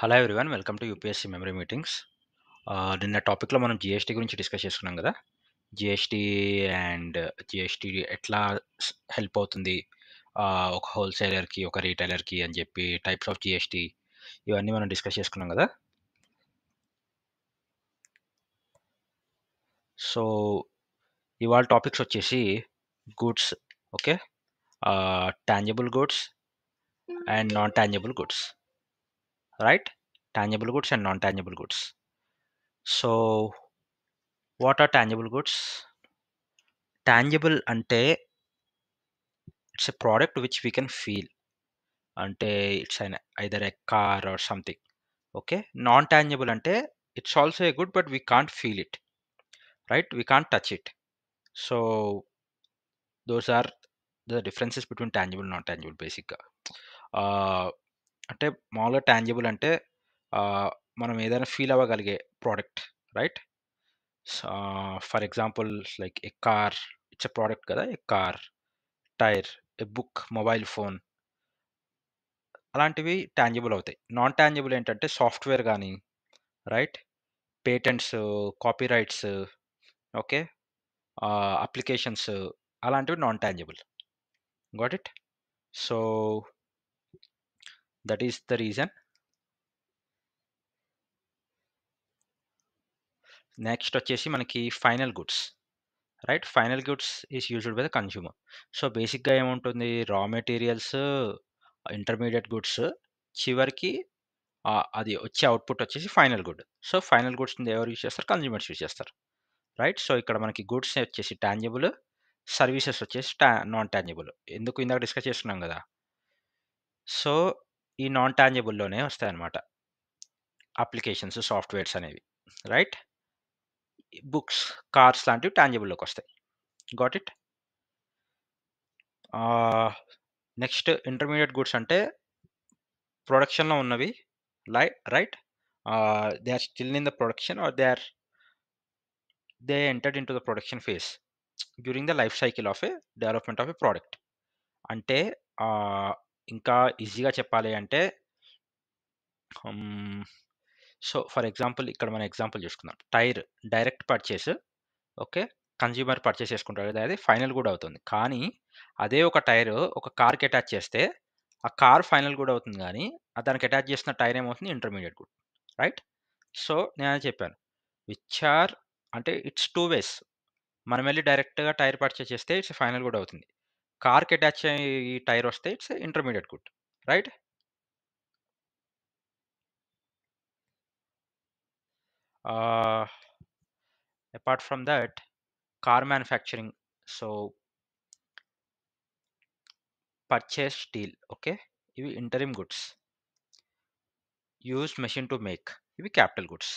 Hello everyone, welcome to UPSC memory meetings. నిన్న టాపిక్లో మనం జిఎస్టీ గురించి డిస్కస్ చేసుకున్నాం కదా. జిఎస్టీ అండ్ జిఎస్టీ ఎట్లా హెల్ప్ అవుతుంది ఒక హోల్సేలర్కి, ఒక రీటైలర్కి అని చెప్పి, టైప్స్ ఆఫ్ జిఎస్టీ, ఇవన్నీ మనం డిస్కస్ చేసుకున్నాం కదా. సో ఇవాళ టాపిక్స్ వచ్చేసి goods, okay, tangible goods and non tangible goods, right? Tangible goods and non tangible goods. So what are tangible goods? Tangible అంటే it's a product which we can feel, అంటే it's an either a car or something. Okay, non tangible అంటే it's also a good but we can't feel it, right? We can't touch it. So those are the differences between tangible non tangible బేసిక్గా. అంటే మామూలుగా tangible అంటే మనం ఏదైనా feel అవ్వగలిగే product, right? For example like a car, it's a product కదా. A car, tyre, a book, mobile phone, అలాంటివి tangible అవుతాయి. నాన్ టాంజిబుల్ ఏంటంటే సాఫ్ట్వేర్ కానీ, right? Patents, copyrights, okay, applications, అలాంటివి non tangible. Got it? So that is the reason. Next వచ్చేసి మనకి final goods, right? Final goods is used by the consumer. So బేసిక్గా ఏముంటుంది, రా మెటీరియల్స్, ఇంటర్మీడియట్ గుడ్స్, చివరికి అది వచ్చే అవుట్పుట్ వచ్చేసి final good. So final goods ఎవరు యూజ్ చేస్తారు? కన్స్యూమర్స్ యూజ్ చేస్తారు, రైట్? సో ఇక్కడ మనకి గుడ్స్ వచ్చేసి టాంజిబుల్, సర్వీసెస్ వచ్చేసి నాన్ టాంజిబుల్. ఎందుకు ఇందాక డిస్కస్ చేస్తున్నాం కదా. సో ఈ నాన్ టాంజిబుల్లోనే వస్తాయి అన్నమాట అప్లికేషన్స్, సాఫ్ట్వేర్స్ అనేవి, రైట్? బుక్స్, కార్స్ లాంటివి టాంజిబుల్లోకి వస్తాయి. Got it? Next intermediate goods అంటే ప్రొడక్షన్లో ఉన్నవి, right? They are still in the production or they entered into the production phase during the life cycle of a development of a product. అంటే ఇంకా ఈజీగా చెప్పాలి అంటే, సో ఫర్ ఎగ్జాంపుల్ ఇక్కడ మనం ఎగ్జాంపుల్ చూసుకుందాం. Tyre direct purchase, okay, consumer purchase చేసుకుంటారు కదా, అది ఫైనల్ గుడ్ అవుతుంది. కానీ అదే ఒక టైర్ ఒక కార్కి అటాచ్ చేస్తే ఆ కార్ ఫైనల్ గుడ్ అవుతుంది, కానీ దానికి అటాచ్ చేసిన టైర్ ఏమవుతుంది? Intermediate good, right? సో నేను అదే చెప్పాను, విచ్ ఆర్ అంటే ఇట్స్ టూ వేస్. మనం వెళ్ళి డైరెక్ట్గా టైర్ పర్చేస్ చేస్తే ఇట్స్ ఫైనల్ గుడ్ అవుతుంది. కార్కి అటాచ్ అయ్యి టైర్ వస్తే it's intermediate good, right? Apart from that, car manufacturing, so purchase steel, okay, ఇవి interim goods. Use machine to make, ఇవి క్యాపిటల్ గుడ్స్.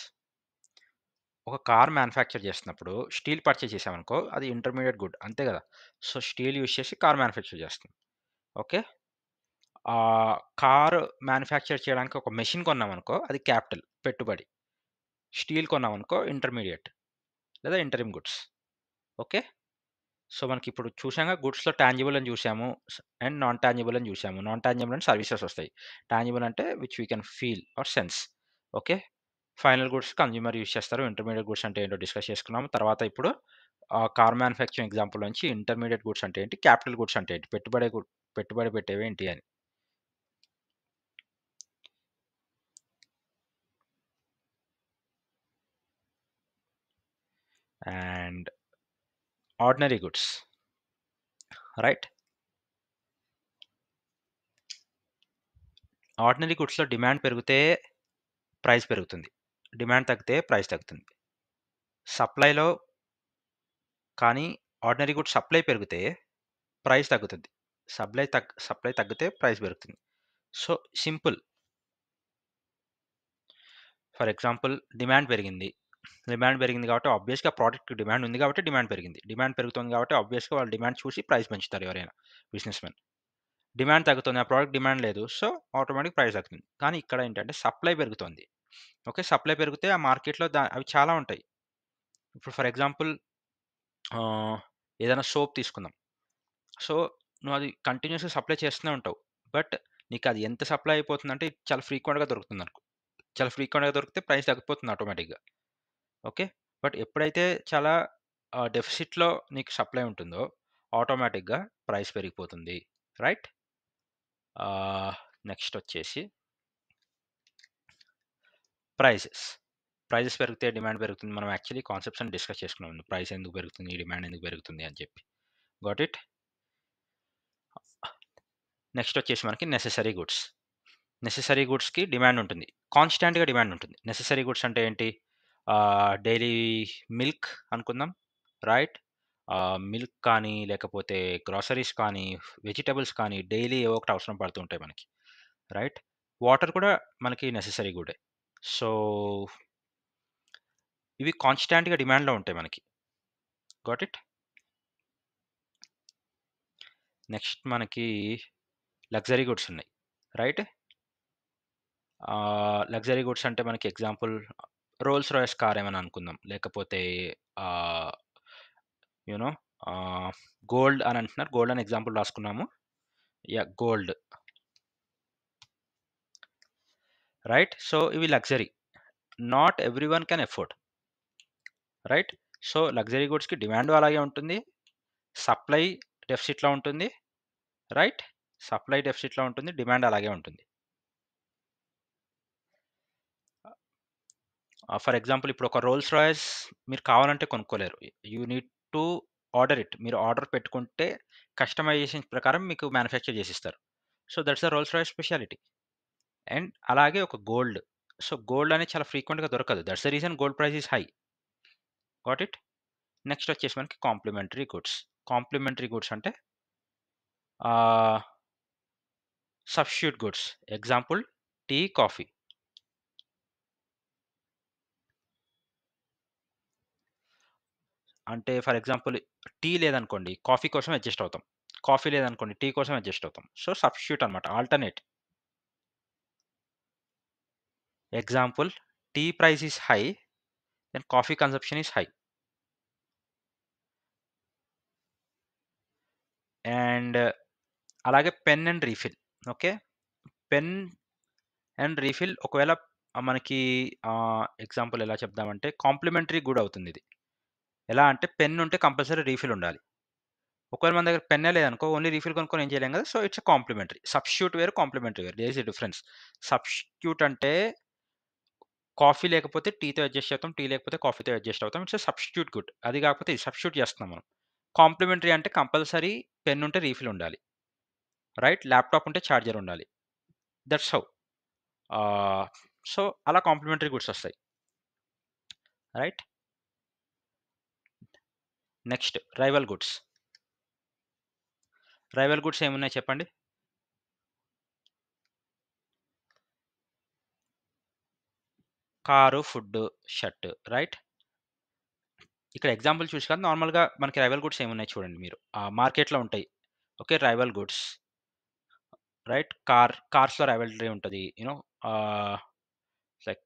ఒక కార్ మ్యానుఫ్యాక్చర్ చేస్తున్నప్పుడు స్టీల్ పర్చేస్ చేసామనుకో, అది ఇంటర్మీడియట్ గుడ్, అంతే కదా. సో స్టీల్ యూజ్ చేసి కార్ మ్యానుఫ్యాక్చర్ చేస్తాం, ఓకే. కార్ మ్యానుఫ్యాక్చర్ చేయడానికి ఒక మెషిన్ కొన్నామనుకో, అది క్యాపిటల్, పెట్టుబడి. స్టీల్ కొన్నామనుకో ఇంటర్మీడియట్ లేదా ఇంటరిమ్ గుడ్స్, ఓకే. సో మనకి ఇప్పుడు చూసాగా, గుడ్స్లో టాంజిబుల్ అని చూసాము అండ్ నాన్ టాంజిబుల్ అని చూసాము. నాన్ టాంజిబుల్ అంటే సర్వీసెస్ వస్తాయి, టాంజిబుల్ అంటే which we can feel or sense, okay. Final goods consumer use చేస్తారు. ఇంటర్మీడియట్ గుడ్స్ అంటే ఏంటో డిస్కస్ చేసుకున్నాము. తర్వాత ఇప్పుడు కార్ మ్యానుఫ్యాక్చరింగ్ ఎగ్జాంపుల్ నుంచి ఇంటర్మీడియట్ గుడ్స్ అంటే ఏంటి, క్యాపిటల్ గుడ్స్ అంటే ఏంటి, పెట్టుబడి పెట్టేవి ఏంటి అని. And ordinary goods, right? Ordinary గుడ్స్లో డిమాండ్ పెరిగితే ప్రైస్ పెరుగుతుంది, డిమాండ్ తగ్గితే ప్రైస్ తగ్గుతుంది. సప్లైలో కానీ ఆర్డినరీ గుడ్స్ సప్లై పెరిగితే ప్రైస్ తగ్గుతుంది, సప్లై తగ్గితే ప్రైస్ పెరుగుతుంది. So simple. For example, demand పెరిగింది కాబట్టి ఆబ్వియస్గా ప్రోడక్ట్ డిమాండ్ ఉంది కాబట్టి డిమాండ్ పెరిగింది. డిమాండ్ పెరుగుతుంది కాబట్టి ఆబ్వియస్గా వాళ్ళు డిమాండ్ చూసి ప్రైస్ పెంచుతారు ఎవరైనా బిజినెస్ మెన్. డిమాండ్ తగ్గుతుంది, ఆ ప్రోడక్ట్ డిమాండ్ లేదు, సో ఆటోమేటిక్ ప్రైస్ తగ్గుతుంది. కానీ ఇక్కడ ఏంటంటే సప్లై పెరుగుతుంది, ఓకే. సప్లై పెరిగితే ఆ మార్కెట్లో అవి చాలా ఉంటాయి. ఇప్పుడు ఫర్ ఎగ్జాంపుల్ ఏదైనా సోప్ తీసుకుందాం. సో నువ్వు అది కంటిన్యూస్గా సప్లై చేస్తూనే ఉంటావు, బట్ నీకు అది ఎంత సప్లై అయిపోతుందంటే చాలా ఫ్రీక్వెంట్గా దొరుకుతుంది అనుకో. చాలా ఫ్రీక్వెంట్‌గా దొరికితే ప్రైస్ తగ్గిపోతుంది ఆటోమేటిక్‌గా. ఓకే. బట్ ఎప్పుడైతే చాలా డెఫిసిట్‌లో నీకు సప్లై ఉంటుందో ఆటోమేటిక్‌గా ప్రైస్ పెరిగిపోతుంది. రైట్? నెక్స్ట్ వచ్చేసి ప్రైజెస్. ప్రైజెస్ పెరిగితే డిమాండ్ పెరుగుతుంది. మనం యాక్చువల్లీ కాన్సెప్ట్స్ అన్ని డిస్కస్ చేసుకున్నాం. ప్రైస్ ఎందుకు పెరుగుతుంది? డిమాండ్ ఎందుకు పెరుగుతుంది అని చెప్పి. Got it? నెక్స్ట్ వచ్చేసి మనకి నెసెసరీ గుడ్స్. నెసెసరీ గుడ్స్‌కి డిమాండ్ ఉంటుంది. కాన్‌స్టాంట్‌గా డిమాండ్ ఉంటుంది. నెసెసరీ గుడ్స్ అంటే ఏంటి? డైలీ మిల్క్ అనుకుందాం. రైట్? మిల్క్ కానీ, లేకపోతే గ్రోసరీస్ కానీ, వెజిటబుల్స్ కానీ డైలీ ఏవో ఒకటి అవసరం పడుతూ ఉంటాయి మనకి. రైట్? వాటర్ కూడా మనకి నెసెసరీ గుడే. సో, ఇవి కాన్‌స్టాంట్‌గా డిమాండ్‌లో ఉంటాయి మనకి. Got it? నెక్స్ట్ మనకి లగ్జరీ గుడ్స్ ఉన్నాయి. రైట్? లగ్జరీ గుడ్స్ అంటే మనకి ఎగ్జాంపుల్ రోల్స్ రాయ్స్ కార్ ఏమని అనుకుందాం. లేకపోతే ఆహ్, యూ నో గోల్డ్ అని అంటున్నారు. గోల్డ్ అని ఎగ్జాంపుల్ రాసుకున్నాము. యాహ్! గోల్డ్. రైట్? సో, ఇవి luxury. Not everyone can afford. Right? So, luxury గుడ్స్‌కి డిమాండు అలాగే ఉంటుంది. సప్లై డెఫిసిట్‌లో ఉంటుంది. రైట్? సప్లై డెఫిసిట్‌లో ఉంటుంది. డిమాండ్ అలాగే ఉంటుంది. ఫర్ ఎగ్జాంపుల్ ఇప్పుడు ఒక రోల్స్ రాయ్స్ మీరు కావాలంటే కొనుక్కోలేరు. You need to order it. మీరు ఆర్డర్ పెట్టుకుంటే కస్టమైజేషన్ ప్రకారం మీకు మ్యానుఫ్యాక్చర్ చేసిస్తారు. So, that's the Rolls Royce speciality. And అలాగే ఒక గోల్డ్. సో, గోల్డ్ అనేది చాలా ఫ్రీక్వెంట్‌గా దొరకదు. That's the reason gold price is high. Got it? Next వచ్చేసి మనకి కాంప్లిమెంటరీ గుడ్స్. కాంప్లిమెంటరీ గుడ్స్ అంటే ah, substitute goods. Example tea, coffee. అంటే ఫర్ ఎగ్జాంపుల్ టీ లేదనుకోండి, కాఫీ కోసం అడ్జస్ట్ అవుతాం. కాఫీ లేదనుకోండి, టీ కోసం అడ్జస్ట్ అవుతాం. సో, సబ్‌స్టిట్యూట్ అనమాట. Alternate. Example tea price is high, then coffee consumption is high. And అలాగే pen and refill. Okay. Pen and refill ఒకవేళ మనకి ఎగ్జాంపుల్ ఎలా చెప్దామంటే కాంప్లిమెంటరీ గుడ్ అవుతుందిది. ఎలా అంటే పెన్ ఉంటే కంపల్సరీ రీఫిల్ ఉండాలి. ఒకవేళ మన దగ్గర పెన్నే లేదనుకో ఓన్లీ రీఫిల్ కొనుక్కొని ఏం చేయలేం కదా! So, it's a complementary. Substitute వేరు, కాంప్లిమెంటరీ వేరు. There is a difference. Substitute అంటే కాఫీ లేకపోతే టీతో అడ్జస్ట్ అవుతాం. టీ లేకపోతే కాఫీతో అడ్జస్ట్ అవుతాం. It's a substitute good. అది కాకపోతే ఇది సబ్‌స్టిట్యూట్ చేస్తున్నాం మనం. కాంప్లిమెంటరీ అంటే కంపల్సరీ పెన్ ఉంటే రీఫిల్ ఉండాలి. రైట్? ల్యాప్‌టాప్ ఉంటే చార్జర్ ఉండాలి. That's how. ఆహ్, సో, అలా కాంప్లిమెంటరీ గుడ్స్ ఒస్తాయి. Right? Next rival goods. Rival goods ఏమున్నాయి చెప్పండి? Car, food, shirt. రైట్? ఇక్కడ ఎగ్జాంపుల్ చూసి కాదు నార్మల్‌గా మనకి రైవల్ గుడ్స్ ఏమున్నాయి చూడండి మీరు. మార్కెట్‌లో ఉంటాయి. ఓకే. Rival goods. రైట్? కార్స్‌లో రైవల్రీ ఉంటది. ఆహ్, లైక్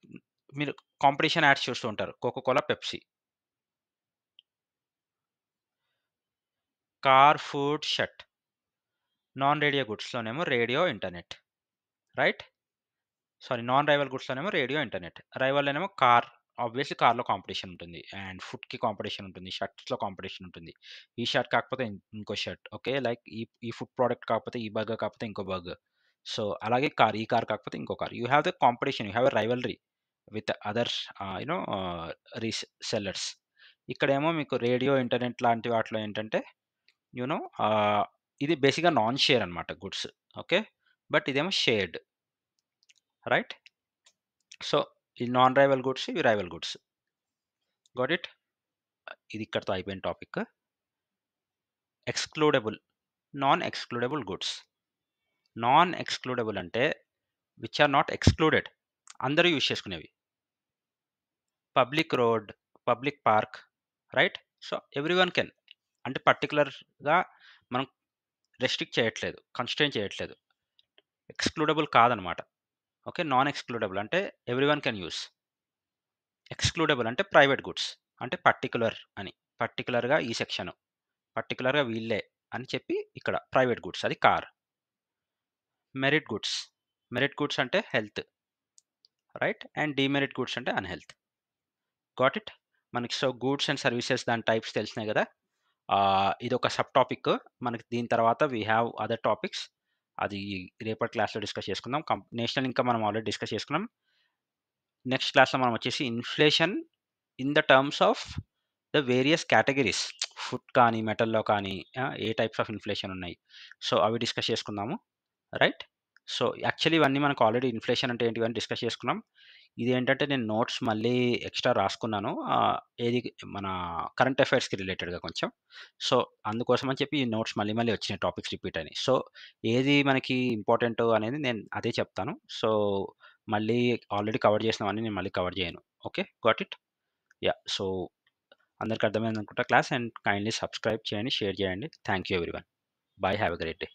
మీరు కాంపిటీషన్ యాడ్స్ చూస్తూ ఉంటారు. 'Coca Cola', 'Pepsi'. Car, food, shirt. Non radio గుడ్స్‌లోనేమో radio, internet. Right? Sorry, non rival గుడ్స్‌లోనేమో రేడియో, ఇంటర్నెట్. రైవల్‌లోనేమో కార్. ఆబ్వియస్‌లీ కార్‌లో కాంపిటీషన్ ఉంటుంది. అండ్ ఫుడ్‌కి కాంపిటీషన్ ఉంటుంది. షర్ట్స్‌లో కాంపిటీషన్ ఉంటుంది. ఈ షర్ట్ కాకపోతే ఇంకో షర్ట్. ఓకే. లైక్ ఈ ఫుడ్ ప్రొడక్ట్ కాకపోతే ఈ బర్గర్ కాకపోతే ఇంకో బర్గర్. సో, అలాగే ఈ కార్ కాకపోతే ఇంకో car. You have the competition. You have a rivalry with others you know sellers. ఇక్కడేమో మీకు రేడియో, ఇంటర్నెట్ లాంటి వాటిలో ఏంటంటే యూ నో ఇది బేసిక్‌గా నాన్ షేర్ అనమాట గుడ్స్. ఓకే. బట్ ఇదేమో షేర్డ్. రైట్? సో, ఈ నాన్ రైవల్ గుడ్స్, ఇవి రైవల్ గుడ్స్. Got it? ఇది ఇక్కడితో అయిపోయిన topic. Excludable, non excludable goods. Non excludable అంటే విచ్ ఆర్ నాట్ ఎక్స్‌క్లూడెడ్. అందరూ యూజ్ చేసుకునేవి. Public road, public park. Right? So, everyone can. అంటే పర్టిక్యులర్‌గా మనం రెస్ట్రిక్ట్ చేయట్లేదు. కన్‌స్ట్రెయిన్ చేయట్లేదు. ఎక్స్‌క్లూడబుల్ కాదనమాట. ఓకే. నాన్ ఎక్స్‌క్లూడబుల్ అంటే ఎవ్రీవన్ కెన్ యూజ్. ఎక్స్‌క్లూడబుల్ అంటే ప్రైవేట్ గుడ్స్. అంటే పర్టిక్యులర్ అని. పర్టిక్యులర్‌గా ఈ సెక్షన్. పర్టిక్యులర్‌గా వీళ్ళే అని చెప్పి ఇక్కడ ప్రైవేట్ గుడ్స్. అది car. Merit goods. Merit goods అంటే health. Right? And demerit goods అంటే అన్‌హెల్త్. Got it? మనకి సో గూడ్స్ అండ్ సర్వీసెస్ దాని టైప్స్ తెలిసినాయి గదా! ఇదొక సబ్ టాపిక్. మనకి దీని తర్వాత వి హావ్ అదర్ టాపిక్స్. అది రేపటి క్లాస్‌లో డిస్కస్ చేసుకుందాం. నేషనల్ ఇన్‌కమ్ మనం ఆల్రెడీ డిస్కస్ చేసుకున్నాం. నెక్స్ట్ క్లాస్‌లో మనం వచ్చేసి inflation in the terms of the various categories. Food కానీ, మెటల్‌లో కానీ ఏ టైప్స్ ఆఫ్ ఇన్‌ఫ్లేషన్ ఉన్నాయి. సో, అవి డిస్కస్ చేసుకుందాము. రైట్? సో, యాక్చువల్లీ ఇవన్నీ మనకు ఆల్రెడీ ఇన్‌ఫ్లేషన్ అంటే ఏంటి ఇవన్నీ డిస్కస్ చేసుకున్నాం. ఇదేంటంటే నేను నోట్స్ మళ్ళీ ఎక్స్‌ట్రా రాసుకున్నాను. ఏది మన కరెంట్ అఫైర్స్‌కి రిలేటెడ్‌గా కొంచెం. సో, అందుకోసం అని చెప్పి ఈ నోట్స్ మళ్ళీ మళ్ళీ వచ్చినాయి టాపిక్స్ రిపీట్ అయినాయి. సో, ఏది మనకి ఇంపార్టెంటో అనేది నేను అదే చెప్తాను. సో, మళ్ళీ ఆల్రెడీ కవర్ చేసినవన్నీ నేను మళ్ళీ కవర్ చేయను. Okay. Got it? Yeah! So, అందరికి అర్థమైందనుకుంటా క్లాస్. అండ్ కైండ్లీ సబ్స్క్రైబ్ చేయండి, షేర్ చేయండి. Thank you everyone. By. Have a great day.